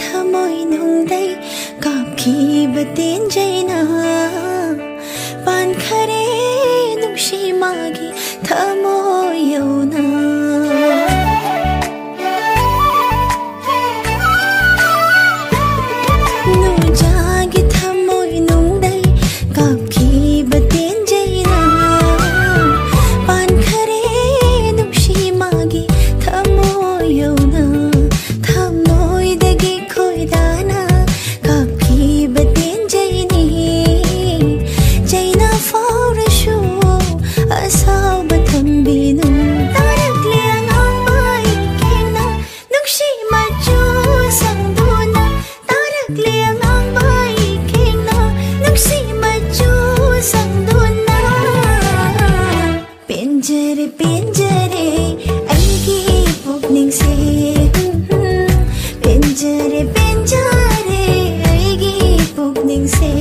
thमोई नुंगदै कापखिबा तेन्जैना पानखरे नुंसी मागी thमोई यौना नुजागी thमोई नुंगदै कापखिबा तेन्जैना पानखरे नुंसी मागी thमोई यौना Pinjare pinjare aigi pukning se Pinjare pinjare aigi pukning se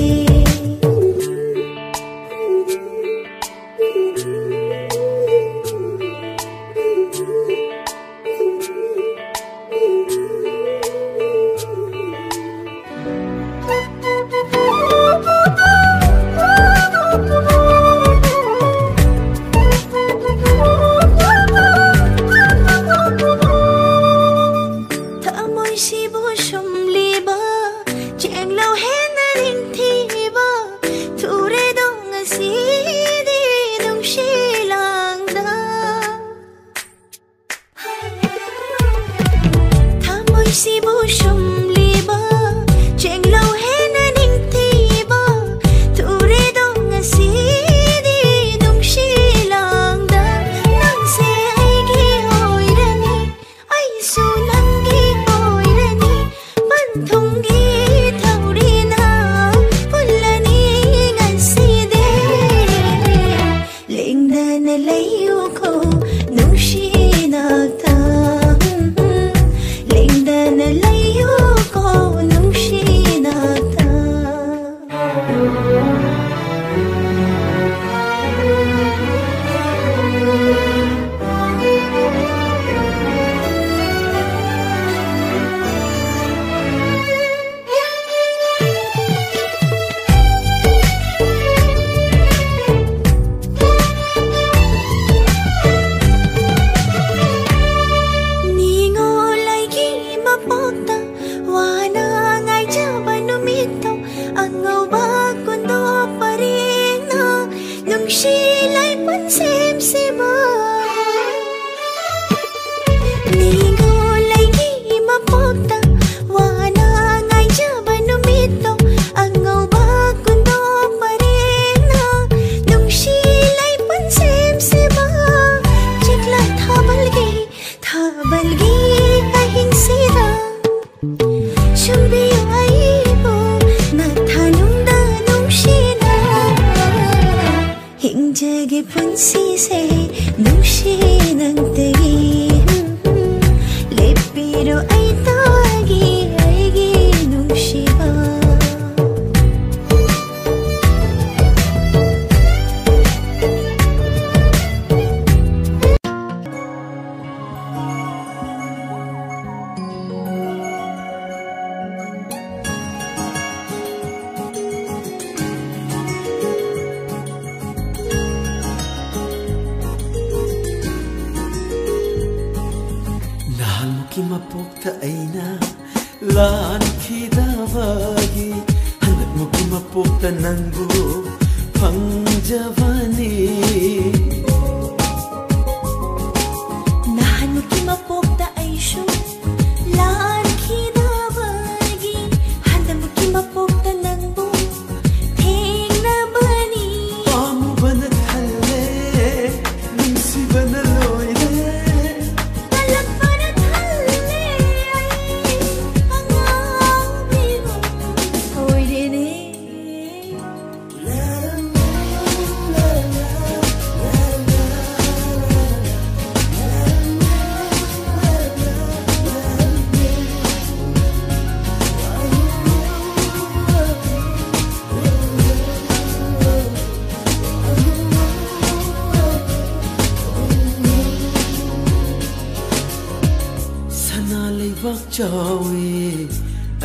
chawi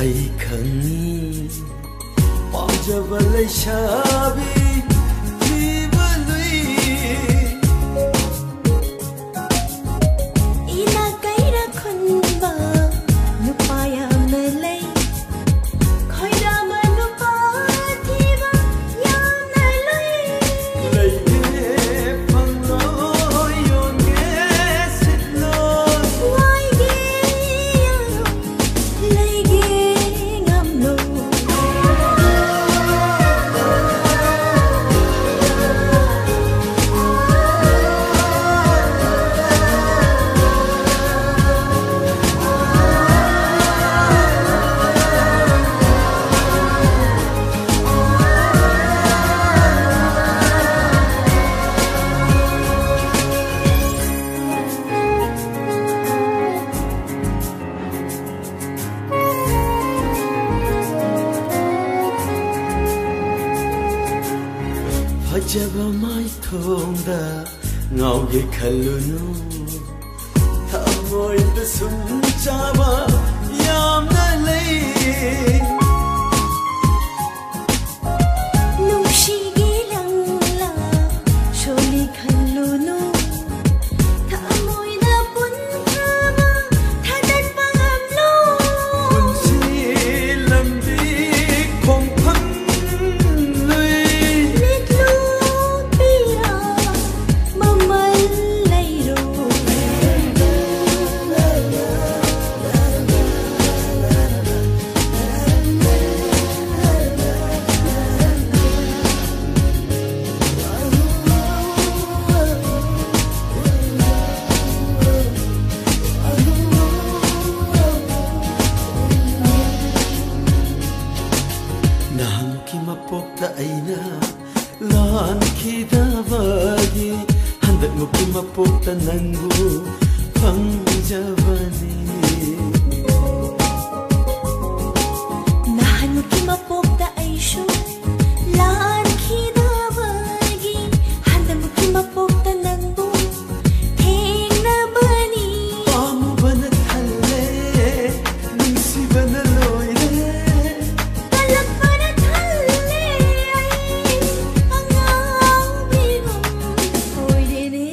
ai khani pamjaba leishabi thibalui ina kaira khunba nupa yamna lei khoira ma nupa thiba yamna lei leige phanglo yonge sitlo waige leige ngamlo Fajaba mai thongda ngauge khalunu thamoi da sum chaba yamna lei nungshigi langla sholi khallunu thamoina punthaba thadan pangamlo punsi lambi khongphang lui litlu pira mamal leiro nang ki mapokta aina lan ki dabagi handak mo ki mapokta nangu pangjabani nahan mo ki mapokta aisho lan khidabagi handa mo ki mapokta nangbo thengna bani pamubana thalle nungsibana loire talakpana thalle ai angaw bigum oidene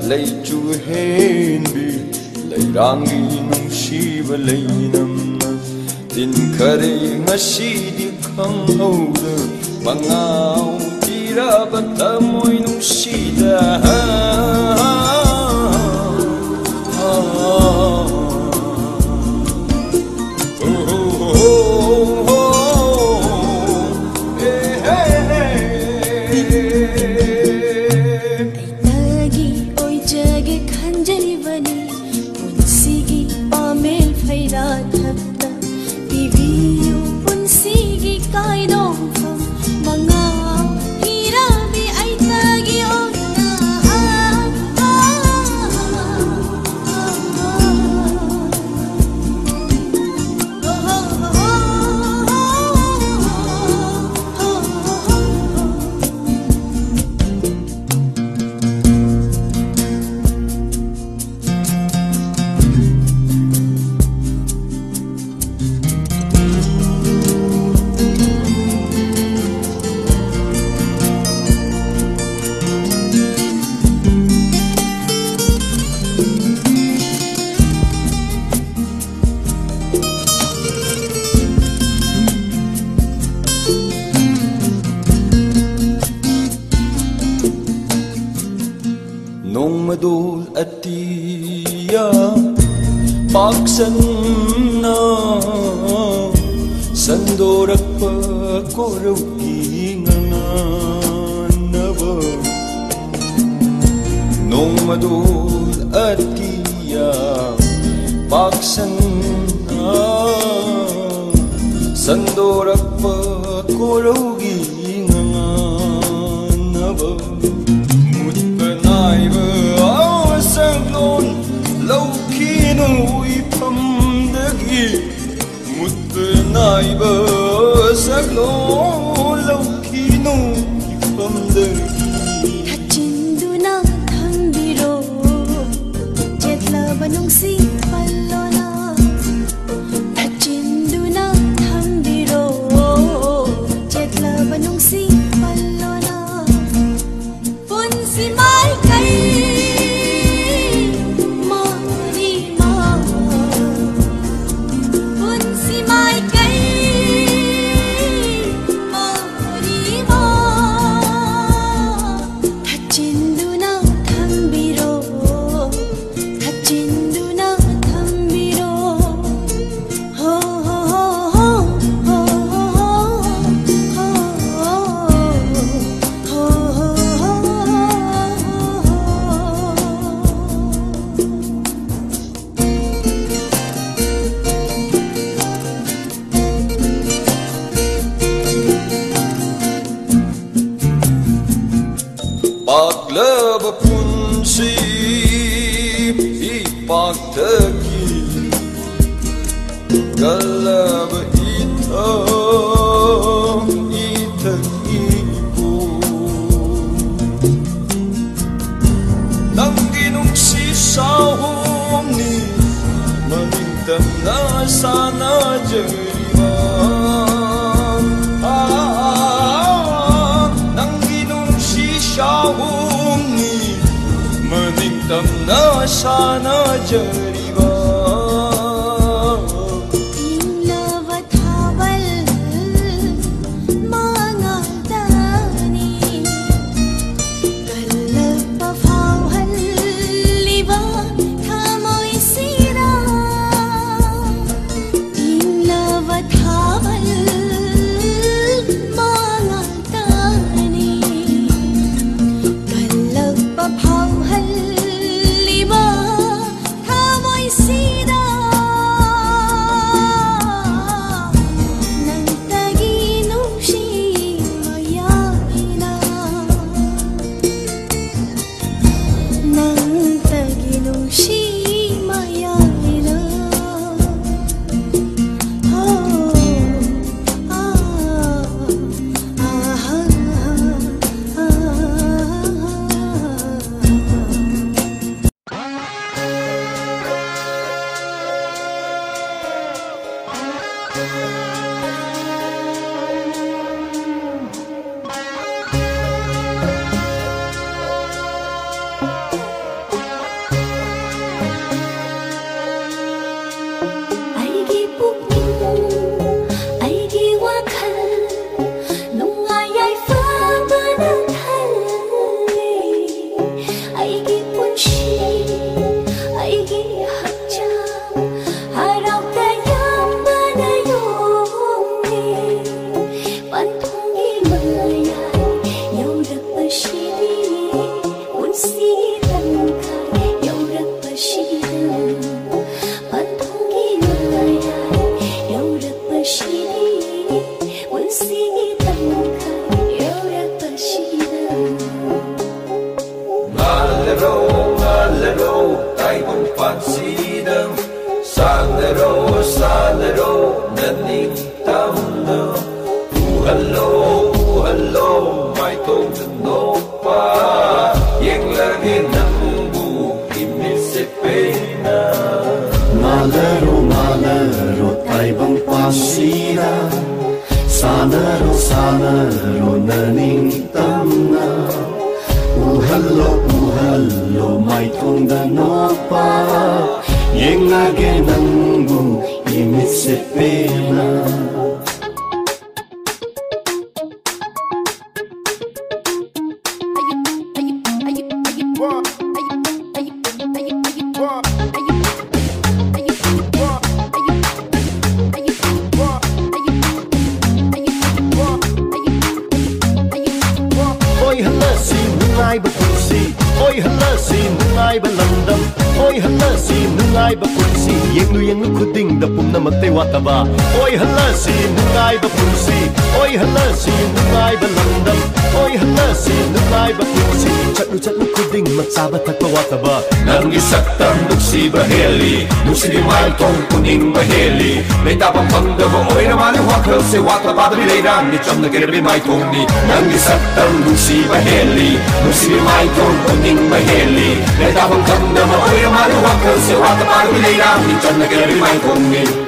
lei chu hen bi lei rangi nung shiva lei namna tin khare ngasi di khang hauda mangau tira batamoi nung sida tagi oi jage khanjani bani punsigi pamel phaira thapta piviyu punsigi kaidong pham mangaw hirabi ai tagi onna Nomadol atiya Paksanna Sandorakpa Korauki Ngananava Nomadol atiya Paksanna Sandorakpa Korauki Ngananava Mutpanaiva Awasanglon Laukinu Ipamdagi Mutpanaiva Awasanglon Laukinu Ipamdagi Thachinduna thambiro Jetlaba nungsi pallona Thachinduna thambiro Jetlaba nungsi pallona Punsi mai kai Mari ma Punsi mai kai Mari ma Thachinduna thambiro Thachinduna thambiro Ho ho ho ho ho ho Paglaba punsi ipagtagi Galaba itagipo Nang ginungsi sa humni Manintang na sana jariwa Shahumni maningtam na sana jariwa Inlava thawal mangadani Kalapa phawhal liba thamoy sira Inlava thawal mangadani Kalapa phawhal liba thamoy sira Nang taginungsi mayayna Nang taginungsi mayayna Oh Aigi pukning, aigi wakal, nungayay famanatali. Aigi punshi, aigi hakjam, harap dayang manayongi. Pantungi mayay, yaudak pasiri, unsi tangkay, yaudak pasiri. Pantungi mayay, yaudak pasiri, unsi tangkay, yaudak pasiri. Ngalaro, taibong pansidang Sanaro, naningtam na Uhalo, may tongano pa Yang lagi ng bukim ni Sepena Ngalaro, taibong pansidang Sanaro, naningtam na Uhalo, may tongano pa Yang lagi ng bukim ni Sepena hallasi nungai ba punsi yenglu khuding da pumna makte wataba oi hallasi nungai ba punsi oi hallasi nungai ba landam oi hallasi nungai ba punsi chatu khuding matsaba thakpa wataba nangi saktam nuksi ba heli nuksi di mai tong kuning ba heli leita pam pang da bo oi na mane wakhel se wataba da leira ni chamna ke bi mai tong ni nangi saktam nuksi ba heli nuksi di mai tong kuning ba heli leita pam pang da bo oi na mane wakhel se wataba da leira ni chamna ke bi mai tong ni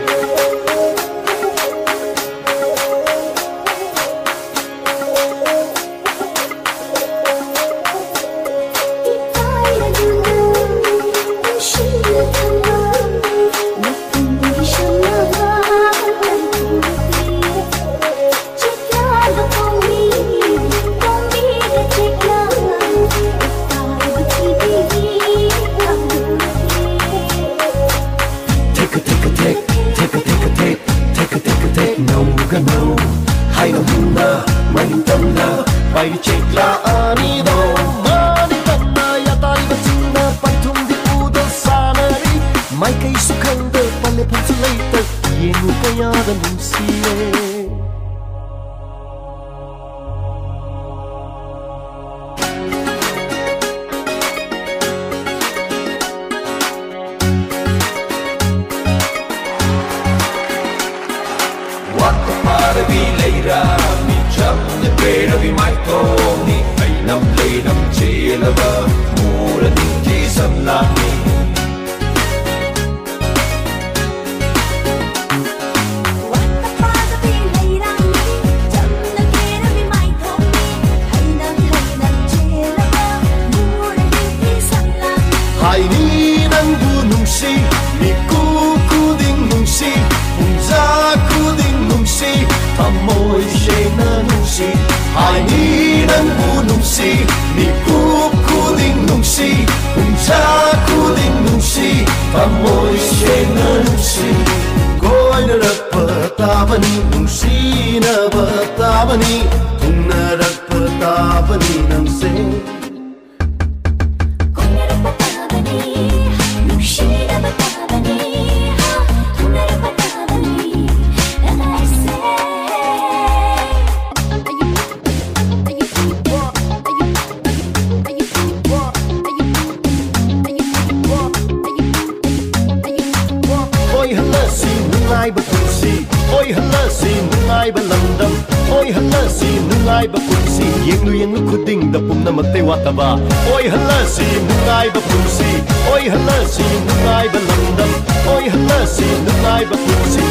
yenglu khuding da pumna makte wataba oi hallasi nungai ba punsi oi hallasi nungai ba landam oi hallasi nungai ba punsi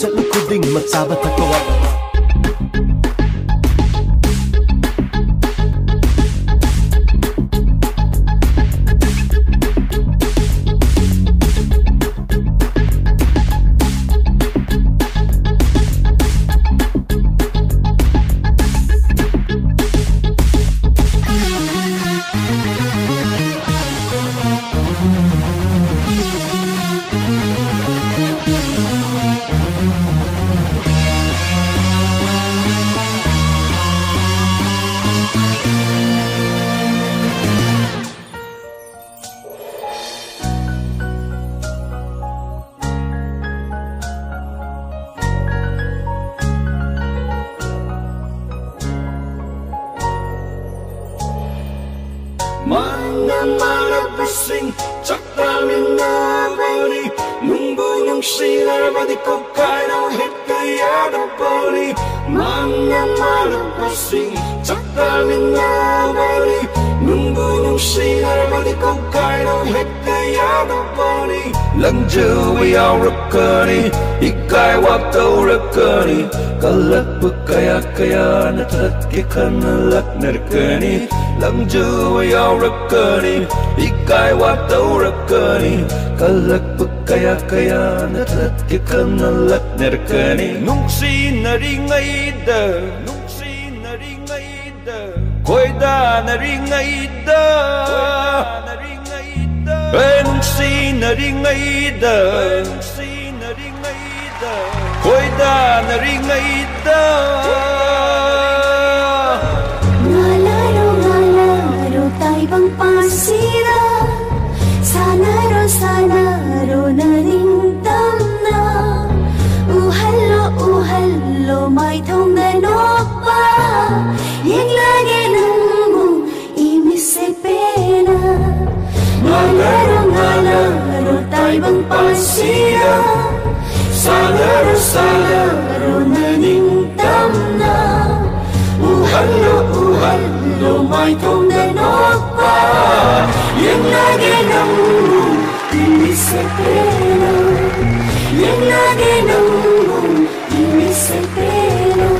chatu khuding matsaba thakpa wataba Manang Chaktamin Nabari Nungbu Shinarabadi Kokaino Hikayada Bori Manang Chaktamin Nabari Nungbu Shinarabadi Kokaino Hikayada Bori Langjawi Aurakani Ikai Wato Rakani Kalat Bukaya Kaya Natat Kikana Lak Narkani Langjawi Aurakani Ikai Wato Rakani Kalak Bukaya Kaya Natat Kikana Lak Narkani Nungsi Naringaida Nungsi Naringaida Koida Naringaida Nungsi Naringaida Nungsi Naringaida Koida Naringaida Ngalaro taibang pasira Sana ro sana maitongda nokpa yenlage nambu imisepelo yenlage nambu imisepelo.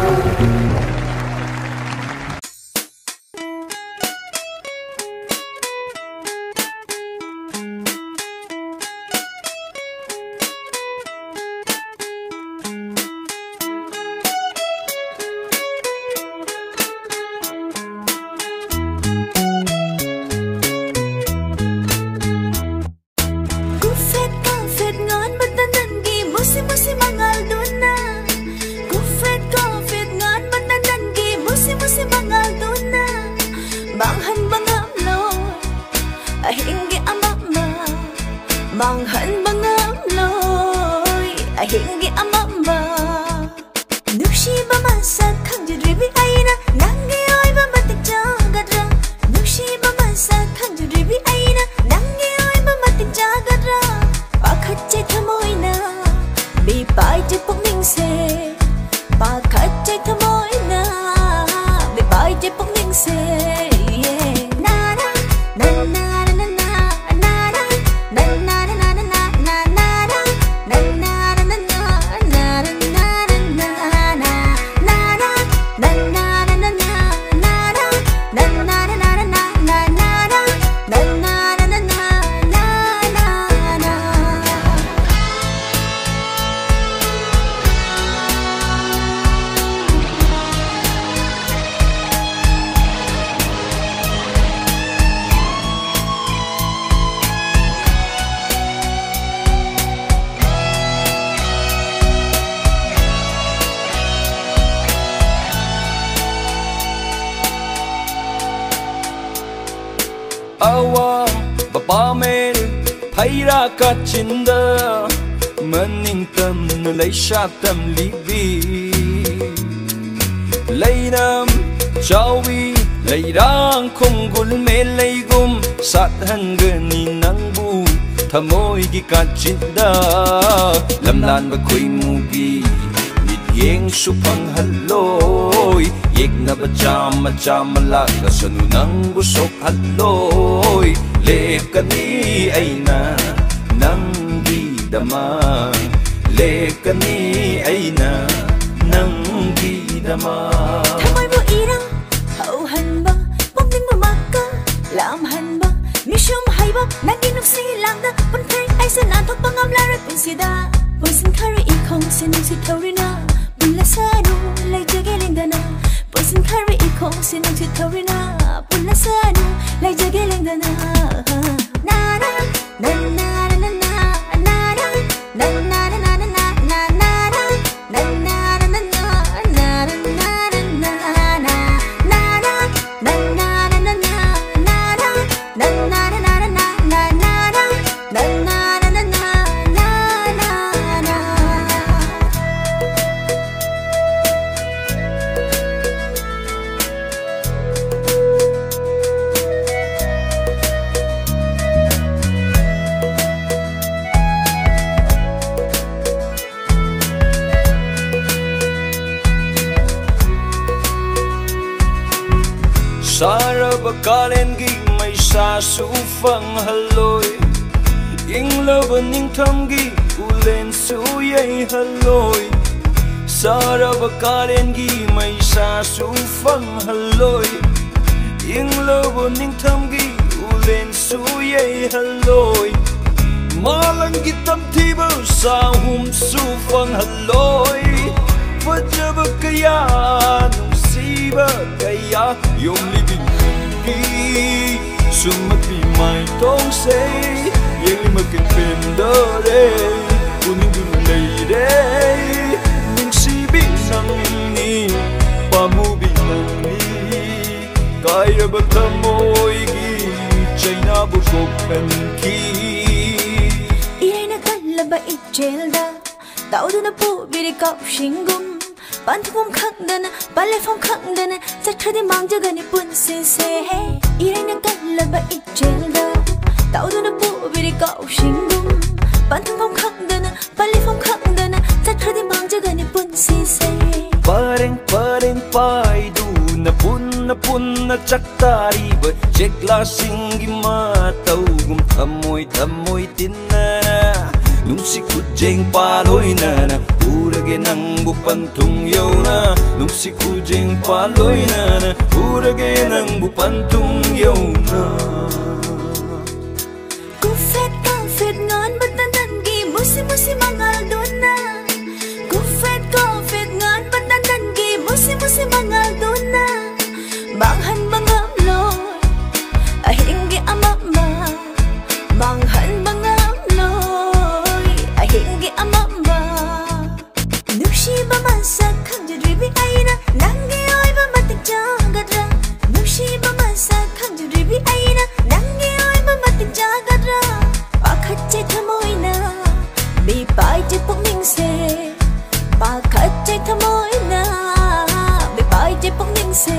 awa bapa mer phaira ka chinda maning tam nu lai sha tam li bi lainam chawi lairang khong gul me laigum sat hangani nangbu thamoi gi ka chinda lamlan ba khoi mu gi yeng supang halloi yek na ba cham la ka sanu nang busok halloi lekani aina nang gi dama lekani aina nang gi dama thamai bo irang hau han ba bom ding ba makka lam han ba mishum hai ba nang inuk si lang da pun thai ai san an thok pangam la ra pun sida poison carry i khong sin si thorina pulla sanu lai jage lengdana poison carry i khong sin si thorina pulla sanu lai jage lengdana na na na na na na na na na na sarab kalengi mai sa su phang halloi ing love ning tham gi ulen su yei halloi sarab kalengi mai sa su phang halloi ing love ning tham gi ulen su yei halloi malang gi tam thi ba sa hum su phang halloi vajab kaya siba kaya yom living ki sumapi mai tong say yeli makin pendore kuning dun lay day ning sibi nang ni pamu bi nang ni kaya batamoy gi china bu kokan ki iay na kalaba ichelda tao du na pu biri kap shingum ban thum khang dana bale phong khang dana sat khadi mang jaga ni pun se irai na kala ba ichelda tao du na pu biri ka shingum ban thum khang dana bale phong khang dana sat khadi mang jaga ni pun se pareng pai du punna chaktariba chekla singi matawgum thamoy tinnana nungsi kujeng paloy nana urage nangbu pantung yona nungsi kujeng paloy nana urage nangbu pantung yona Kufet ngon batanan gi musi mangal dona Kufet ngon batanan gi musi mangal dona Banghan bangam lo ahinggi amama Banghan bangam lo ahinggi amama Nushi ba masak khang jribi aina nangi oi ba matik jagadra Nushi ba masak khang jribi aina nangi oi ba matik jagadra Pakhat che thamoy na bi pai che pungning se Pakhat che thamoy na bi pai che pungning se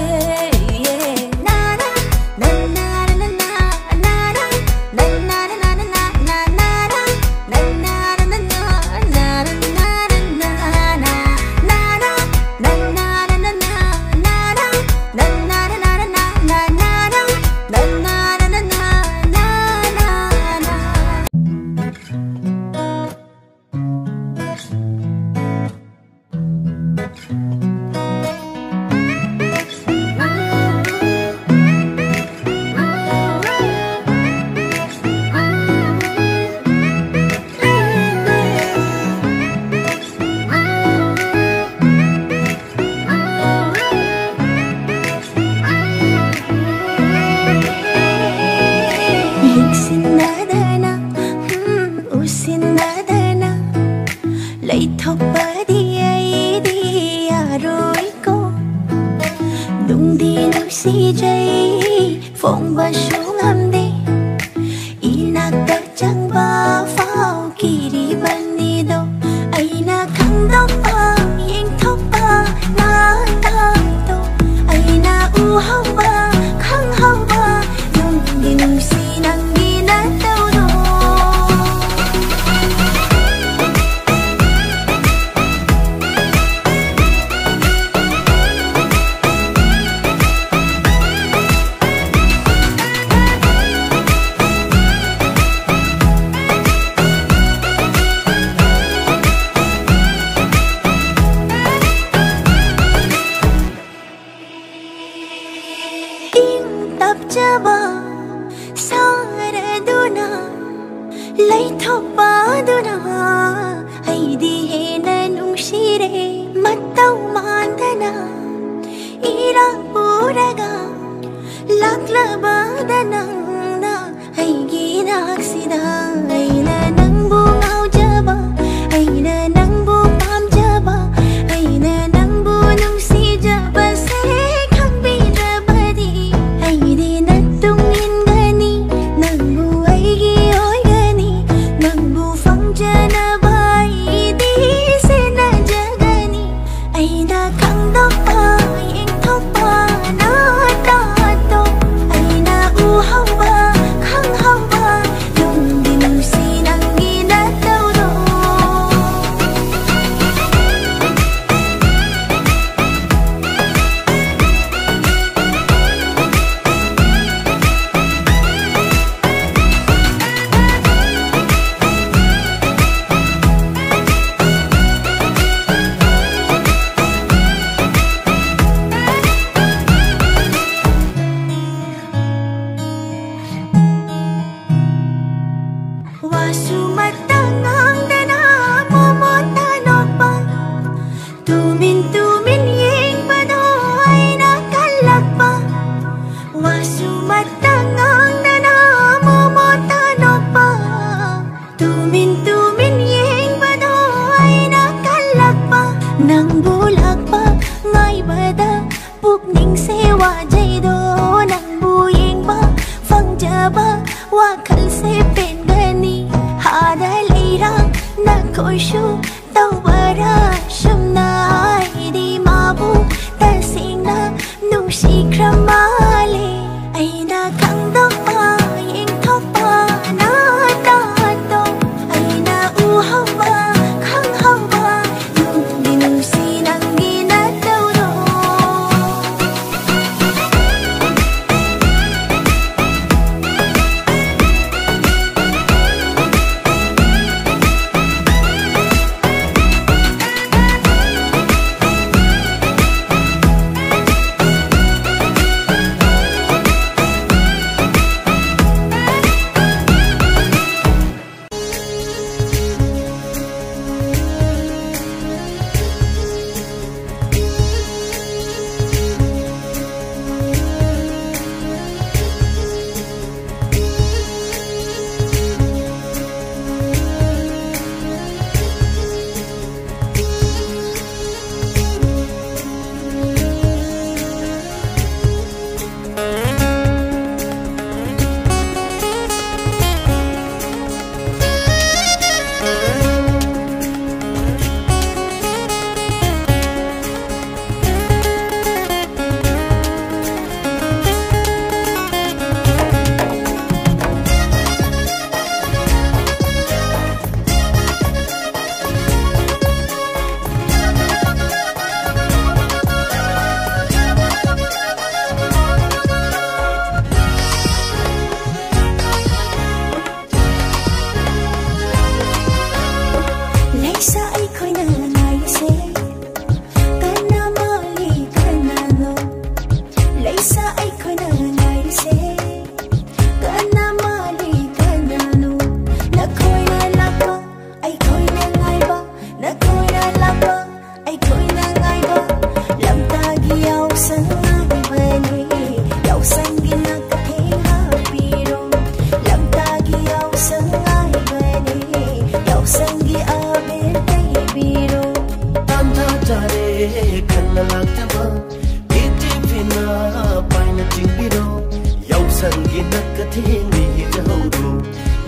gi nakathing ni jahuru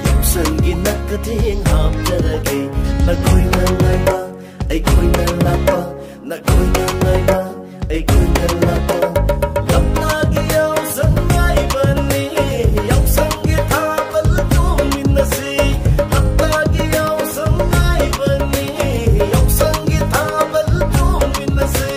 yausang gi nakathing ham jarage na koi na ngai ba ai koi na lapa na koi na ngai ba ai koi na lapa lapna gi yausang ngai ba ni yausang gi tha bal tu min na si lapna gi yausang ngai ba ni yausang gi tha bal tu min na si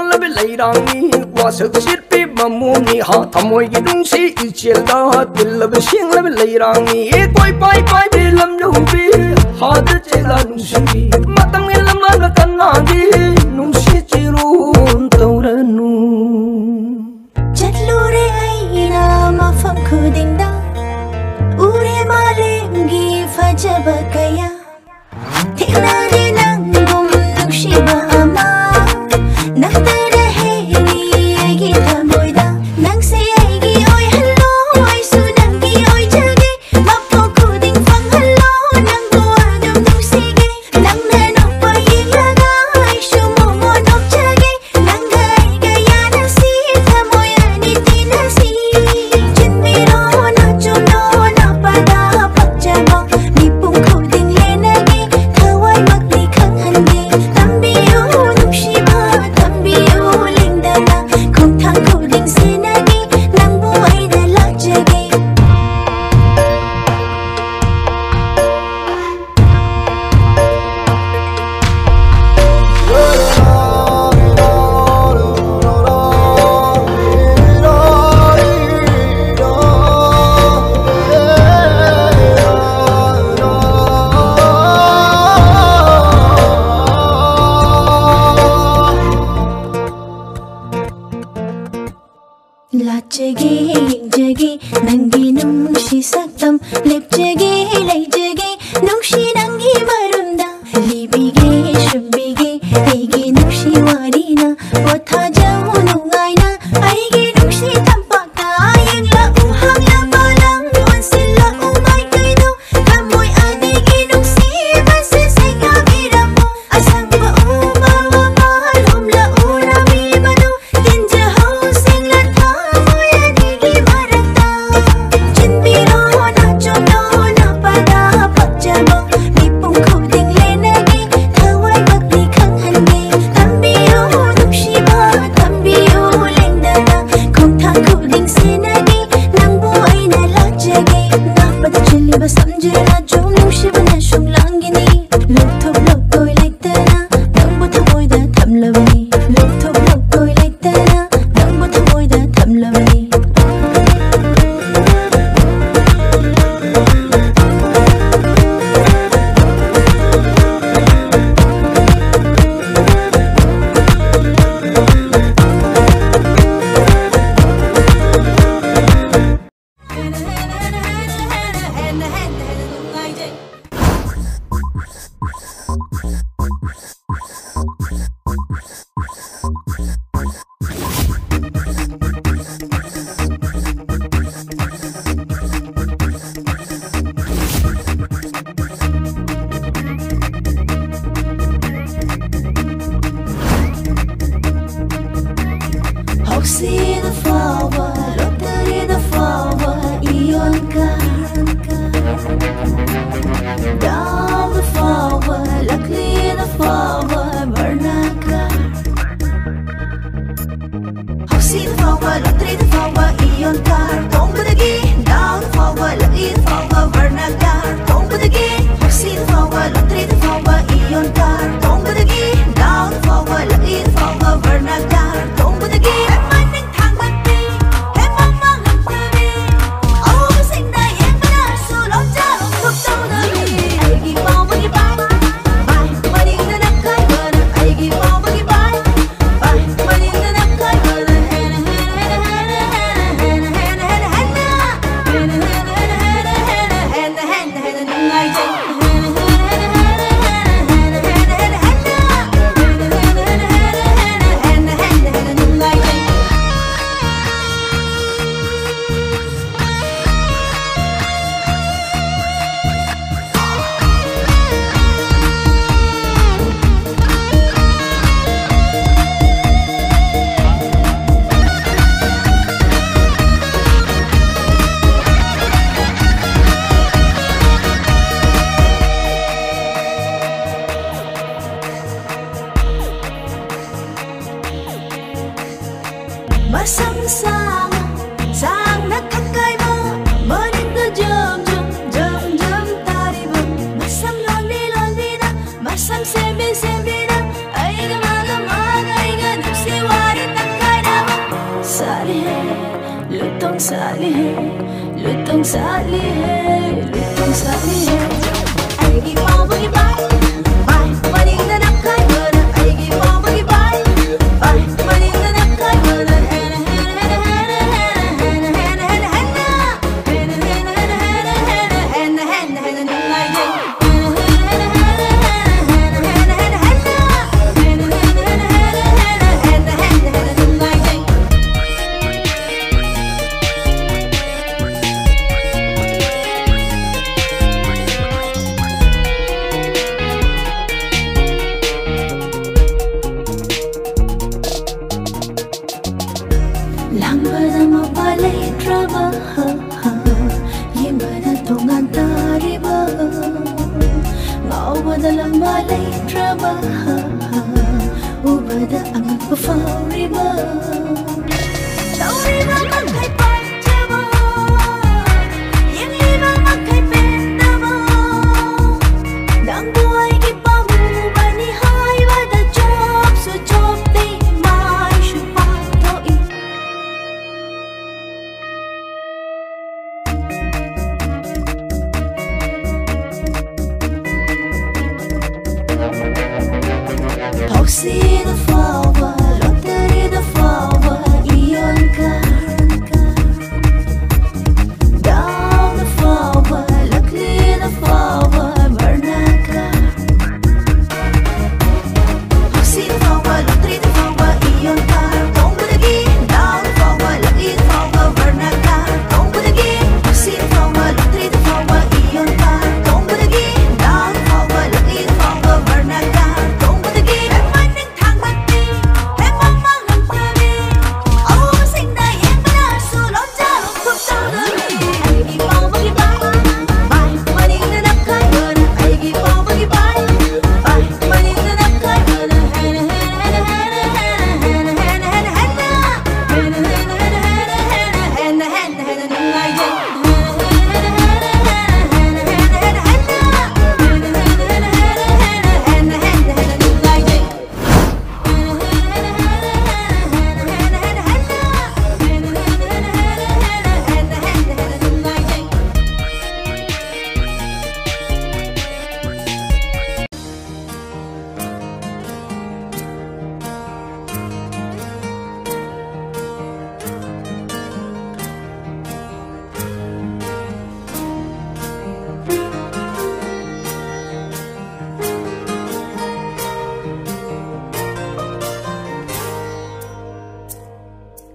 la be lai rang ni wa sak shit pi mamu ni ha thamoi gi dung si ichel da dil la be sing la be lai rang ni e koi pai pai be lam lu bi ha de che la nu si matang ni lam la kan na gi nu si chi ru taura nu chat lu re ai na ma pham khu ding da ure ma le gi fa jaba kaya thik na di nang gum nu shi ba ama nak ta re he ni gi ta moi da nang se ai gi oi hello ai su nang gi oi jage ma pho khu ding phang hello nang ko adum nu si ge nang na no pa yin la ga ai su mo mo no jage nang ga ai ga ya na si ta moi ani ti na si chin mi ro na chu no na pa da pak cha mo ni pung khu ding le na ge thawai mak ni khang han ge tam bi yo nu shi ba tam bi yo ling da na khong thang khu ding se na ge nang bu ai da la jage Lachage, jage, nangi nungshi saktam, lepjage, laijage, nungshi nangi marunda, libige, shubige, aige nungshi warina, watha jau nungaina, aige nungshi tampaka, ayang la uhang la balang, wansil la umay kaino, kamoy anige nungsi, basi say kabiramo, asang ba umawa malum la urami bano, tinja housing la see the flower, look at the flower, Ionka. Down the flower, luckily the flower, Bernaka. See the flower, look at the flower, Ionka. Don't put again, down the flower, luckily the flower, Bernaka. Don't put again, see the flower, look at the flower, Ionka. Don't put again, down the flower, luckily the flower, Bernaka. Don't put again. Masam sang sang nakakai mo manin ka jam jam jam jam tari mo masam lonely na masam sebe na ay ga maga ay ga nuksi साली है लुतुंग साली है लुतुंग साली है आएगी Pawgi bye bye money ना नखाई बना आएगी पावगी बाय बाय मनी ना नखाई बना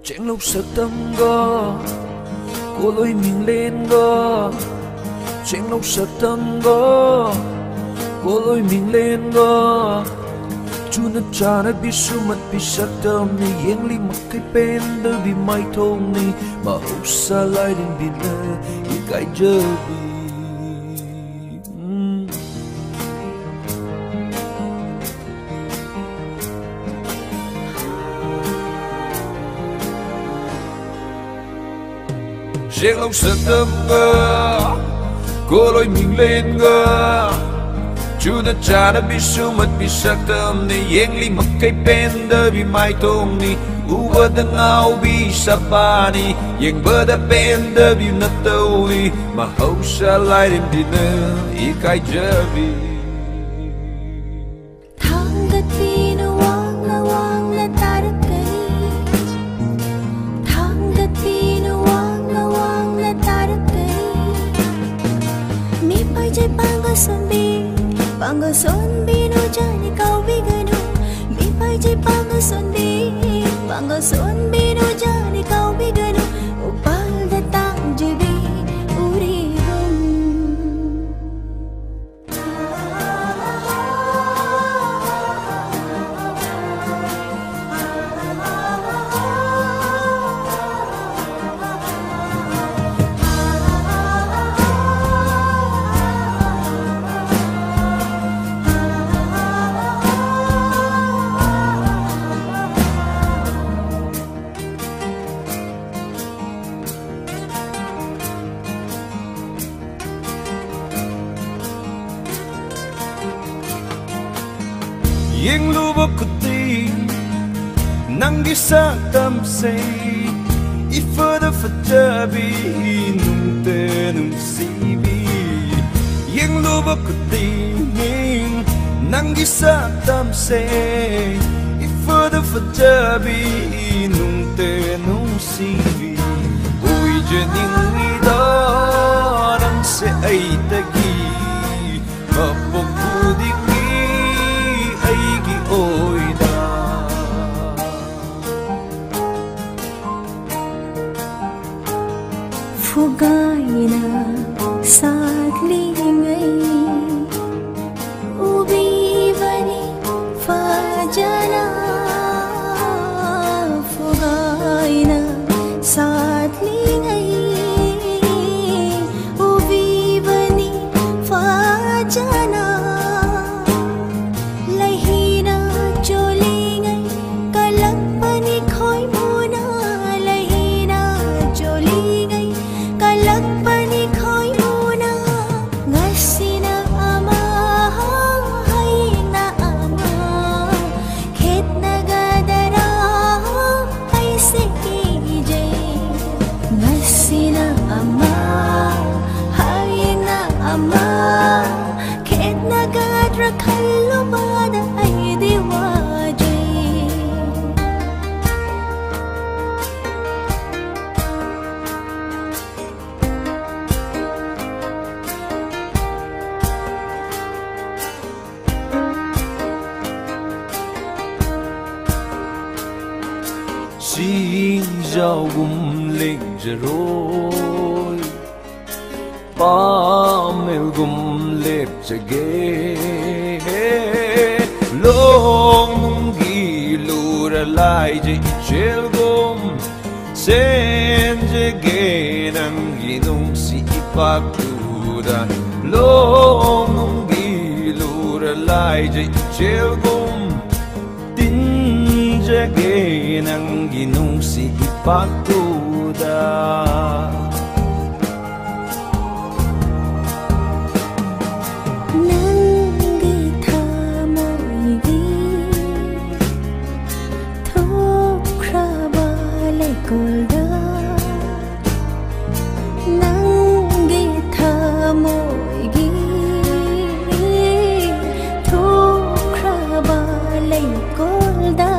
Chuyện lúc sợ tâm go cô lối mình lên go Chuyện lúc sợ tâm go cô lối mình lên go Chú nó cha nó biết số mặt biết sắc tâm ni yên li mặc cái bên đó vì mai thông ni mà hậu xa lại đến biển lơ ý cái giờ bi Riêng lòng sợ tâm ngờ cô lối mình lên ngờ Chú nó cha nó biết số mặt biết sắc tâm ni yên li mặc cái bên đó vì mai thông ni Uva da ngao bi sabani Yang bada bên đó vì nó tâu ni mà hậu xa lại đến biển lơ ý cái giờ bi Bangga son bino jani kau biganu mi pai je bangga son bino jani kau biganu upal datang jadi urihum Yang lupa ku ti nang gisa tam say ifada fatabi nungte nungsibi yang luba kutingin nanggisa tamse ifada fatabi nungte nungsibi ui janing ida nang se ay tagi mapagpudiki ay gioida Fugaina sadlingai ubivani fajana Fugaina sadlingai ubivani fajana Lahina jolingai kalakpani khoi muna Lahina jolingai kalakpani khoi muna ngasina ama hayna ama khet nagadara ai se kije ngasina ama hayna ama khet nagadra khallo bada ai diwaje Xin giao gum lên rồi ba mel gum lep chage long gi lura lai je chel gum sen jage nang gi nung si ipakura long gi lura lai je chel gum jage nang ginung si ipatuda nangi thamoigi thokraba lekolda nangi thamoigi thokraba lekolda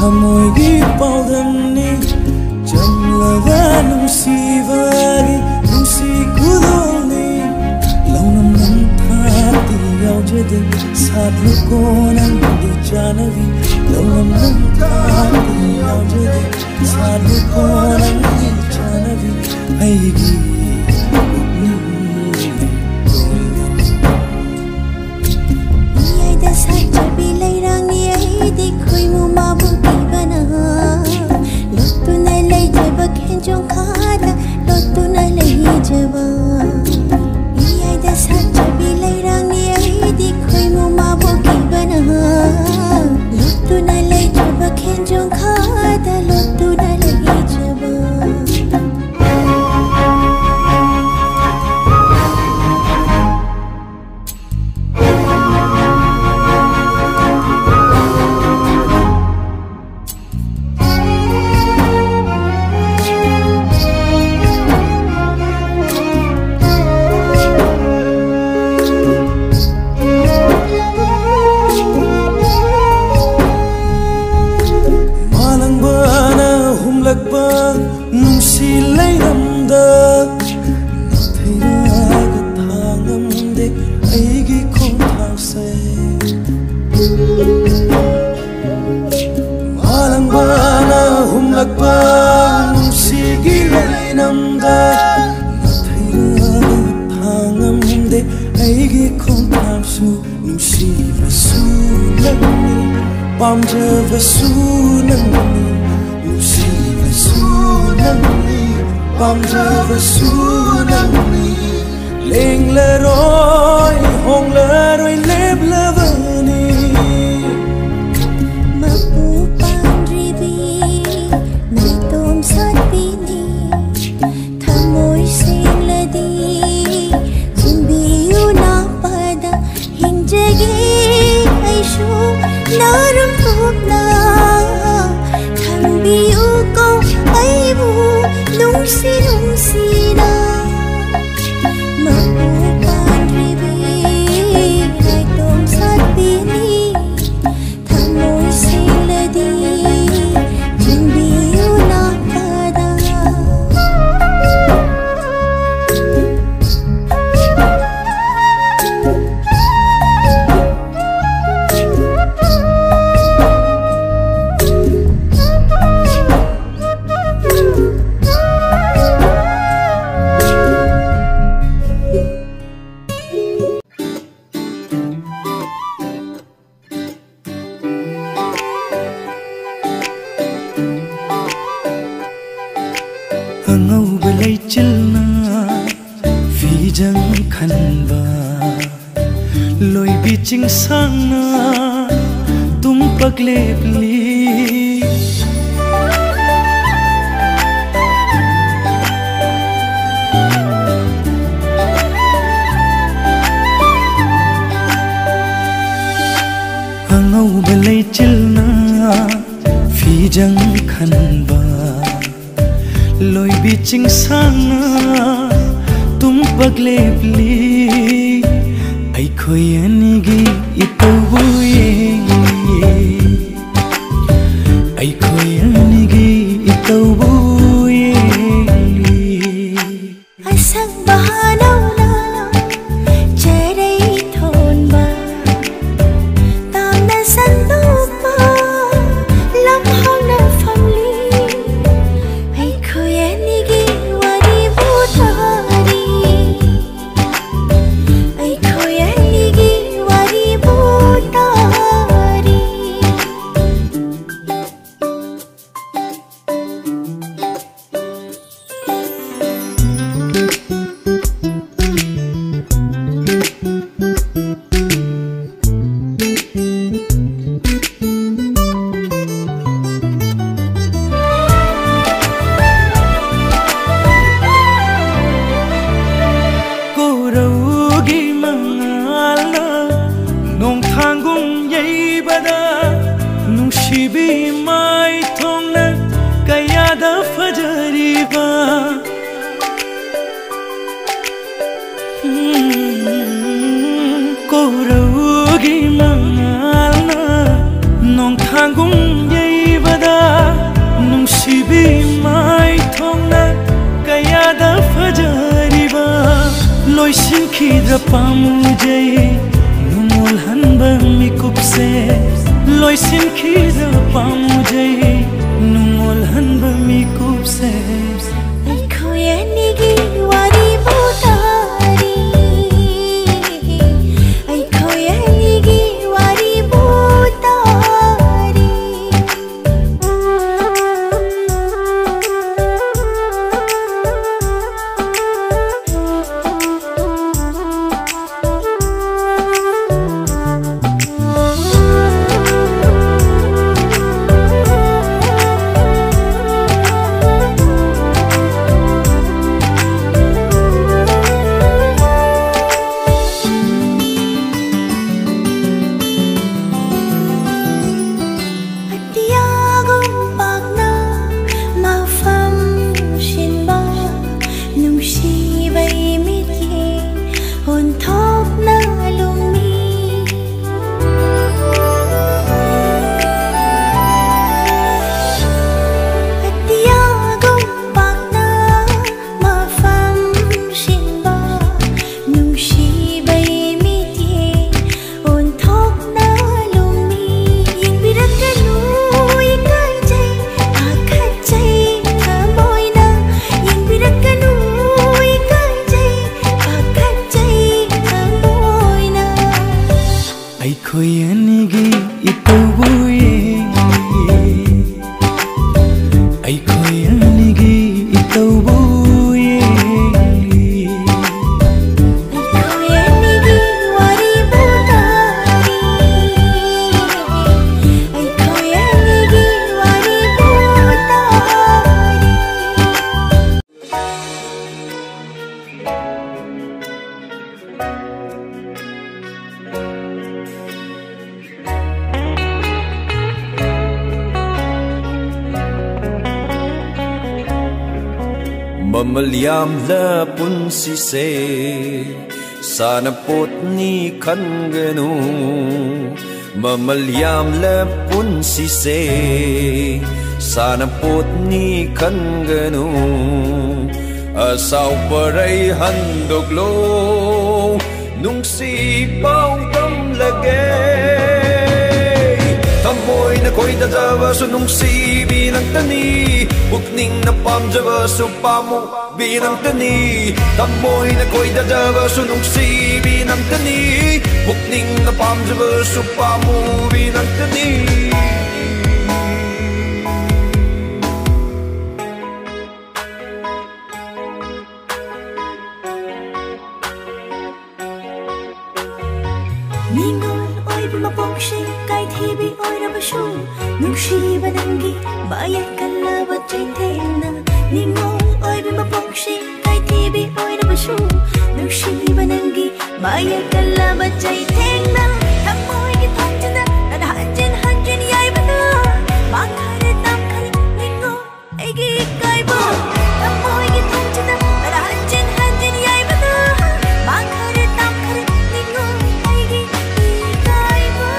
Thamoigi paudamni jamlaga nungsivagi nungsi kudolni launam nam thati yaujade sadhu konan di janavi launam nam thati yaujade sadhu konan di janavi aigi Jong khada lot tu na lei jaba iyai da sacha bi lei rang ni ai di khoi mu ma bo ki bana lot tu na lei jaba khen jong khada lot tu na lei jaba Wari bo खिद्र पामुजै नुमोल हन्ब मिकुपसे लोइसिन खिद्र पामुजै नुमोल हन्ब मिकुपसे अखोयनिगी वारी बोतारी अखोयनिगी वारी बोतारी Mamalyam la punsi se sana potni khanganu Mamalyam la punsi se sana potni khanganu Asaw paray handoglo nungsi bao dam lagay Tamoy na ko'y dadaba so nungsi bilang tani Bukning na pamjaba so pamo binang tani Tamoy na ko'y dadaba so nungsi binang tani Bukning na pamjaba so pamo binang tani Ningon oy bumapokshi kay thibi oy rabashu Nungsiba nangi bayat kalabat chay tena Ningon oy bumapokshi kay thibi oy rabashu Nungsiba nangi bayat kalabat chay tena Tamoy kitong jana nadahanjin hanjin yay bata Makare tamkari ningon ay gikay ba Tamoy kitong jana nadahanjin hanjin yay bata Makare tamkari ningon ay gikay ba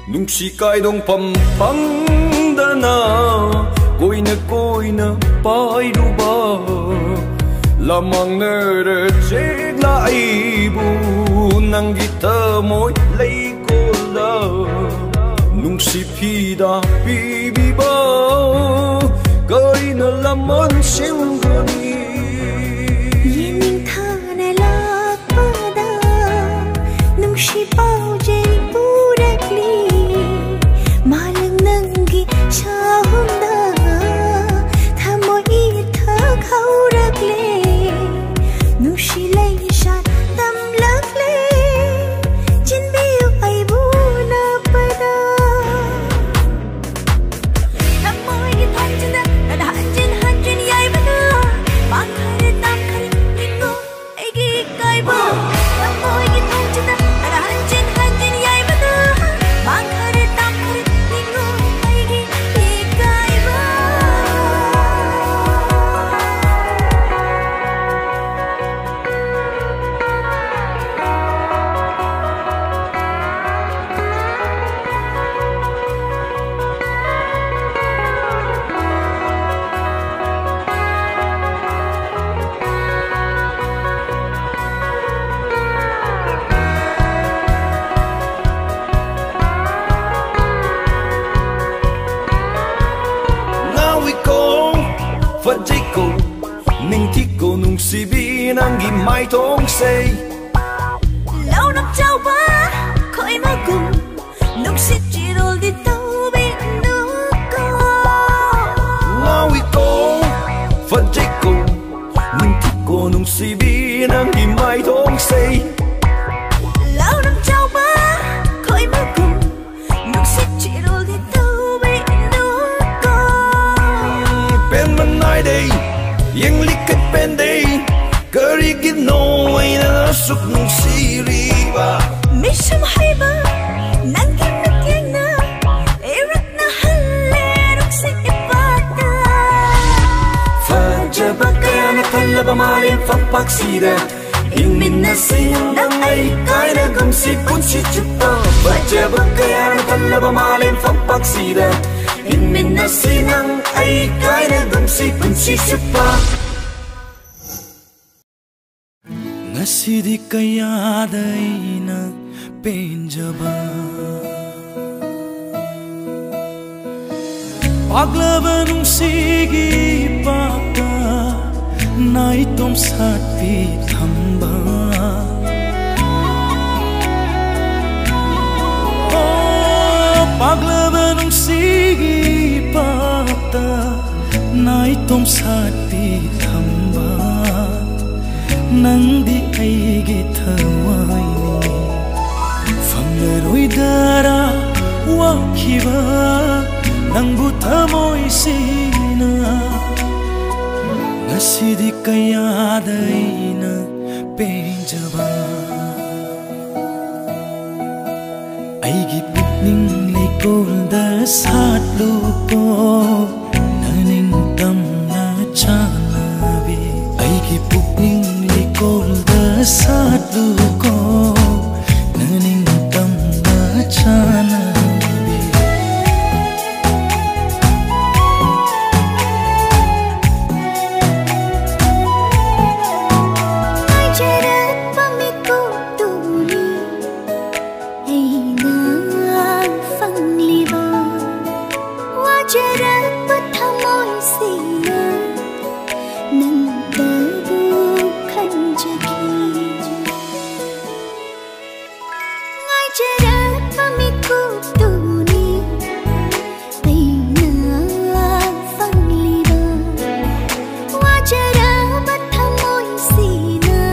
Nungsi kai dong pam pang dana Koi na pai ru ba Lamang nere chek la ibu Nang gita moy lay ko la Nungsi pida bibi ba Kai na laman siyang gani Yening thana lakpada Nungsi pao jay purakli Malang nangi chahunda Thamoy ithak haurakle Nungsi lay shat damlakle Jinbiyo ay buna pada Thamoy ithak jana fajiko ning thiko nung sibi nangi mai thong sei lâu năm trao ba khói mà cùng nung xít chỉ rồi đi tàu bên nước co ngawi ko fajiko ning thiko nung sibi nangi mai thong sei lâu năm trao ba khói mà cùng nung xít chỉ rồi đi tàu bên nước co pen man nai day yang liket pen day kari git no way na suk nung siriba مش محيبة ننكر نكينا إيرتنا هاللي نكسي إبادة فجبك أنا قلب مالين فبك سيدا إن من نسيم دم أي كاينا قمسي كنشي جبا فجبك أنا قلب مالين فبك سيدا إن من نسيم دم أي كاينا قمسي كنشي جبا Ngasidi kaya day na penjaba Paglaba nung sige baka na itom sapi thamba Oh, paglaba nung sige baka na itom sapi thamba Nang di aigi thawai Famlaroi dara wakiba Nang butamoy sina Ngasidi kaya day na penjaba Aigi putning likol da sat luko Naning dam na chanabi Aigi putning likol da sat luko Naning dam na chanabi Ajarat pamiku tuli ay nang fangliba Wajarat pathamoy sina nang dabukan jaki Ajarat pamiku tuli ay nang fangliba Wajarat pathamoy sina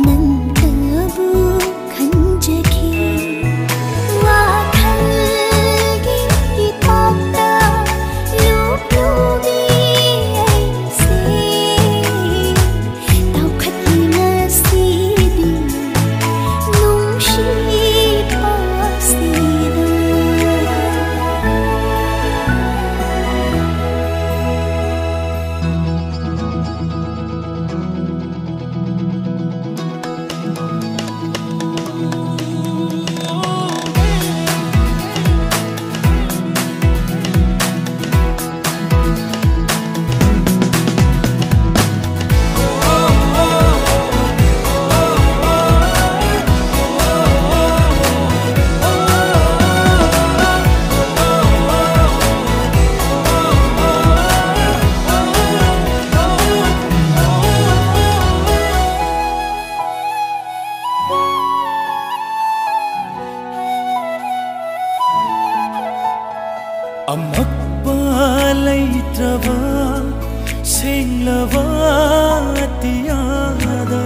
nang dabukan jaki Wakhalgi itata lup-lubi ay si Tao khát ngasidi nung sipa sida Amakpa laytraba senglava tiyada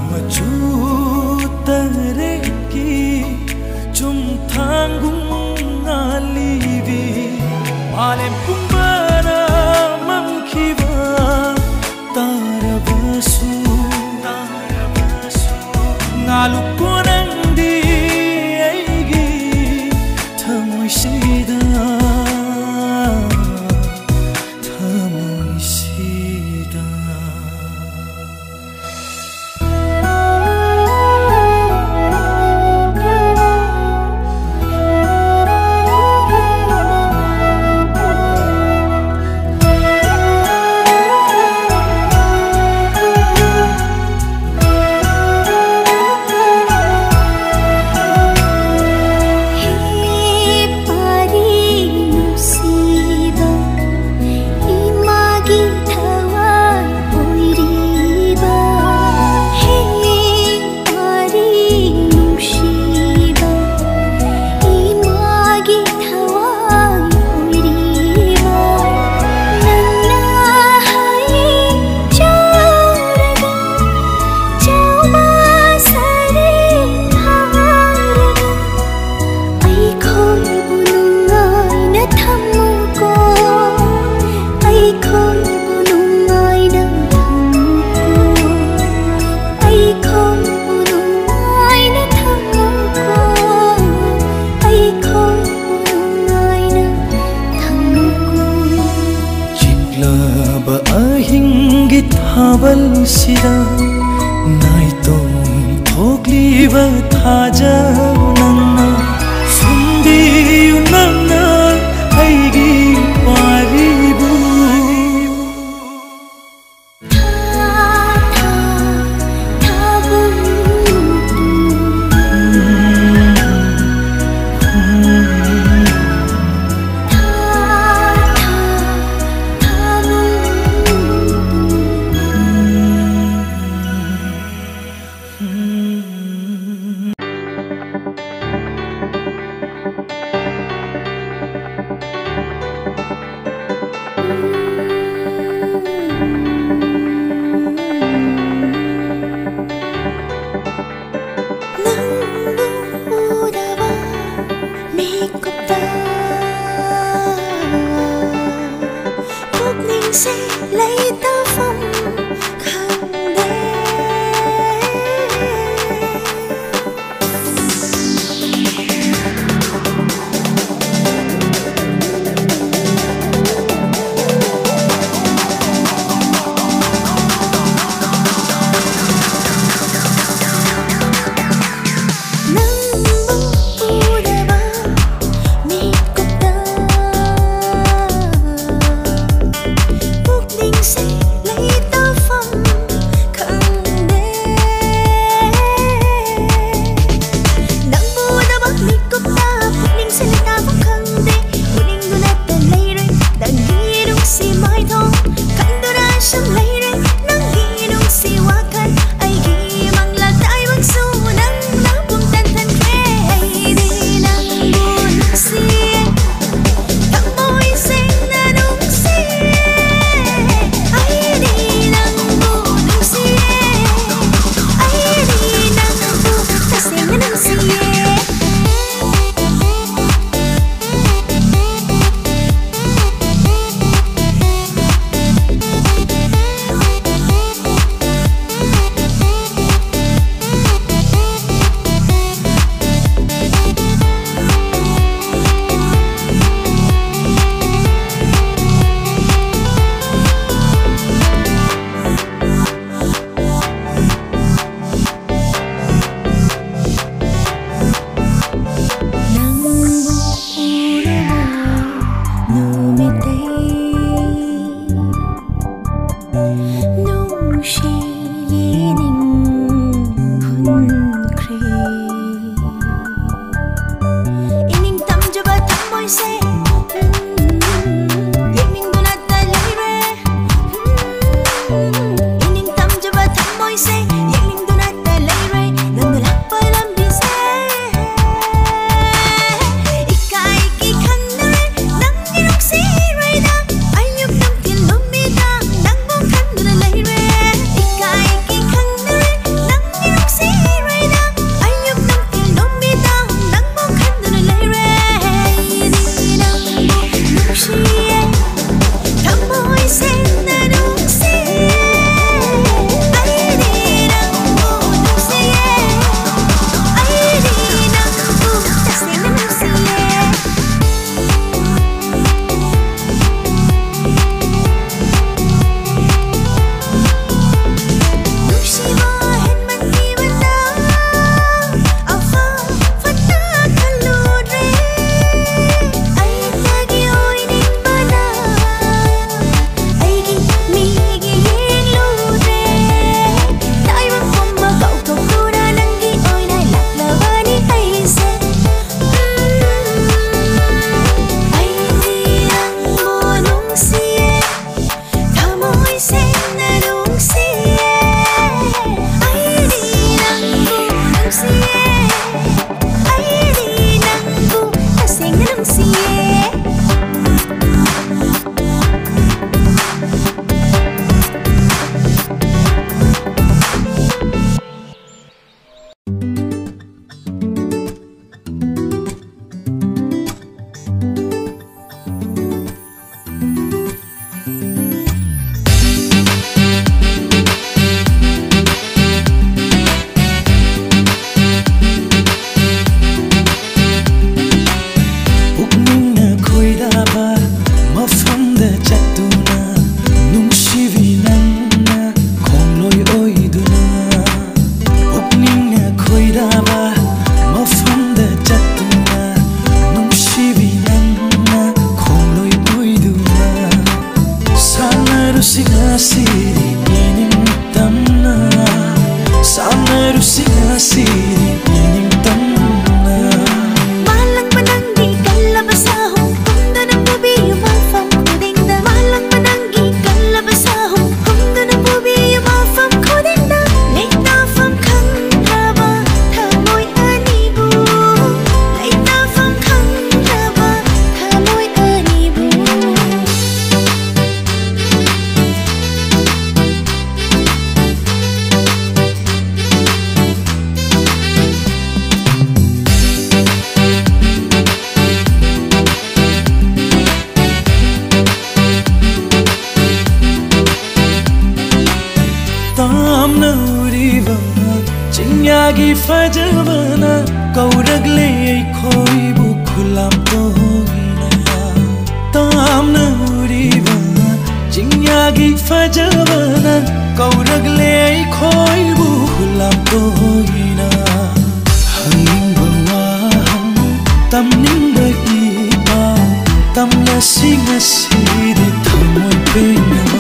Machu tareki chumthangung alivi Malem pumbara mamkhiva tarabasu Ngalu konandi aigi thamoy sida thamoy sida sida nai to thokli ba thaja nanna sumbi nanna aigi paribu Hãy subscribe fajabana kauragle khoi bu khulam toina tamna uriba jingyagi fajabana kauragle khoi bu khulam toina hangingwa tamningba iba tamna singa sidi thamoi pena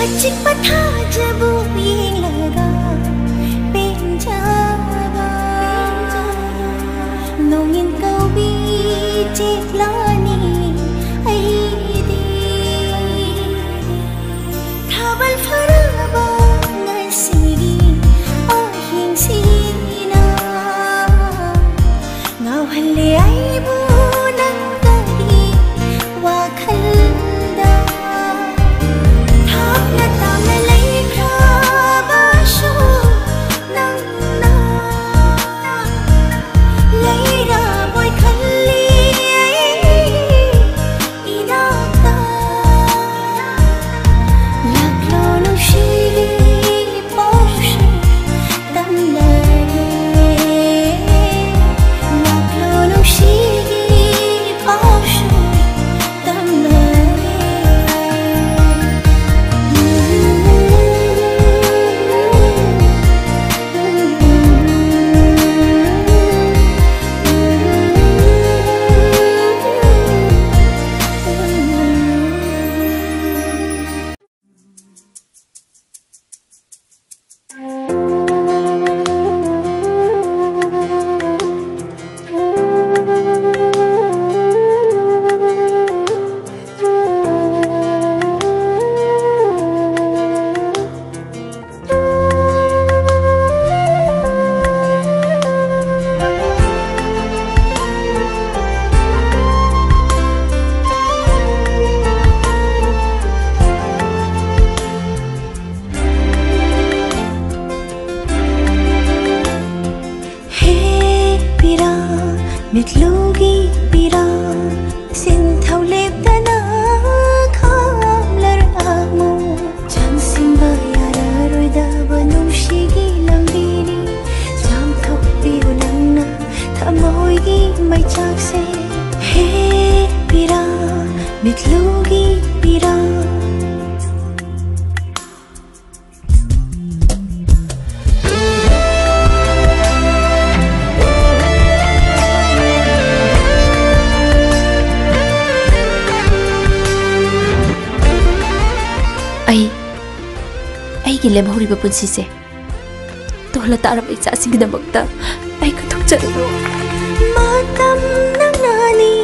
अचिक पथा जबू यें लगा बेंजावा नोंगिन कौबी चेकलानी ऐदी थाबल फराबा ngasigi ahing sina ngawhale aibu nangdagi wakhalda thapna tamna laikra shu nangna leira boy khalli idakta laklo no shigi posh damlare laklo no shigi posh mitlugi pira sin thaulep dana khamlar amu chang simba yara roida banum shigi lambini jam thokpi unangna thamoi gi mai chak se he pira mitlugi pira ꯑꯩꯒꯤ ꯂꯦꯝꯍꯧꯔꯤꯕ ꯄꯨꯟꯁꯤꯁꯦ ꯇꯣꯜꯂ ꯇꯥꯔꯕ ꯏꯆꯥꯁꯤꯡꯒꯤꯗꯃꯛꯇ ꯑꯩ ꯀꯠꯊꯣꯛꯆꯔꯨ matam nanani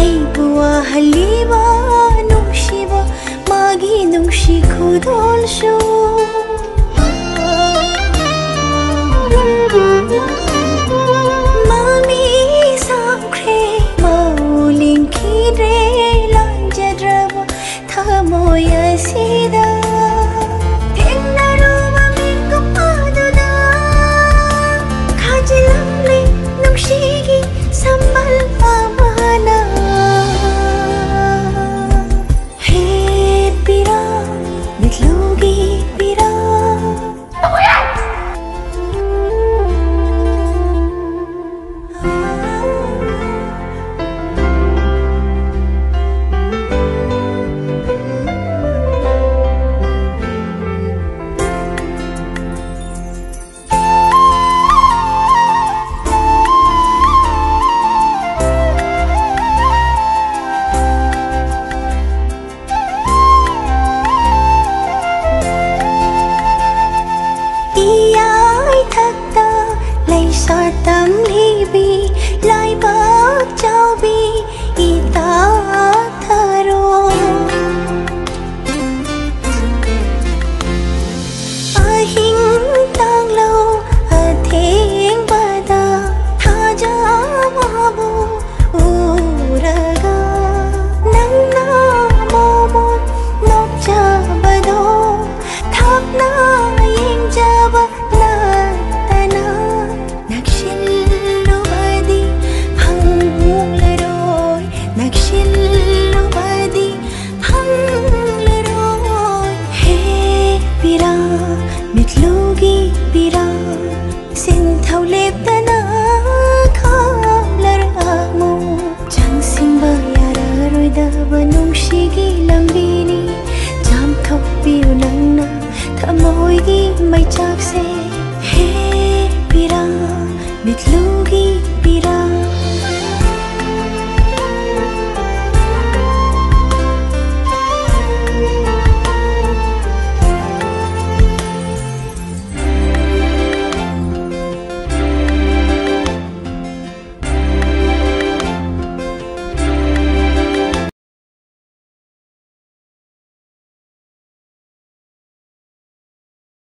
aibu wahaliba nungsiba magi nungsi khudol shu mami sakre mauling khidre lanjadraba thamoya sida nungshigi sambal amana he pira mitlugi pira tam libi lai bak chaubi ita tharo ahing tang lo atheng bada thaja mabu uraga nangna momon nokcha bado thapna yeng jaba mitlugi pira sin thaulep dana khamlar amu chang simba yara roida banung shigi lambini jam thokpi unangna thamoi gi mai chak se he pira mitlugi pira